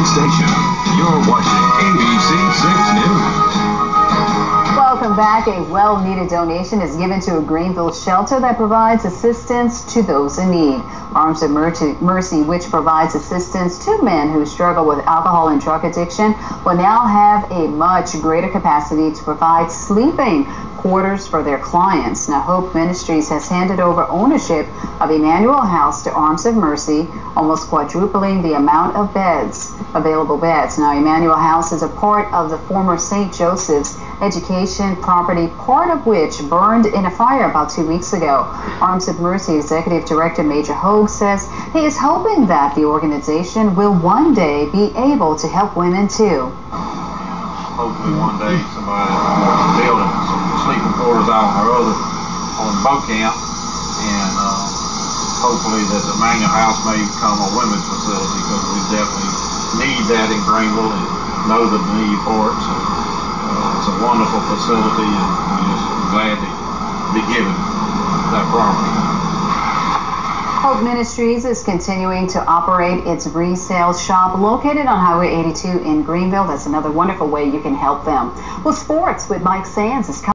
station. You're watching ABC 6 News. Welcome back. A well-needed donation is given to a Greenville shelter that provides assistance to those in need. Arms of Mercy, which provides assistance to men who struggle with alcohol and drug addiction, will now have a much greater capacity to provide sleeping quarters for their clients. Now, Hope Ministries has handed over ownership of Emmanuel House to Arms of Mercy, almost quadrupling the amount of available beds. Now, Emmanuel House is a part of the former St. Joseph's Education property, part of which burned in a fire about 2 weeks ago. Arms of Mercy Executive Director Major Hogue says he is hoping that the organization will one day be able to help women too. Hopefully one day somebody will build some sleeping quarters out on boat camp, and hopefully that the Emmanuel House may become a women's facility, because we definitely need that in Greenville and know the need for it. So it's a wonderful facility, and we're just glad to be given that property. Hope Ministries is continuing to operate its resale shop located on Highway 82 in Greenville. That's another wonderful way you can help them. Well, sports with Mike Sands is coming.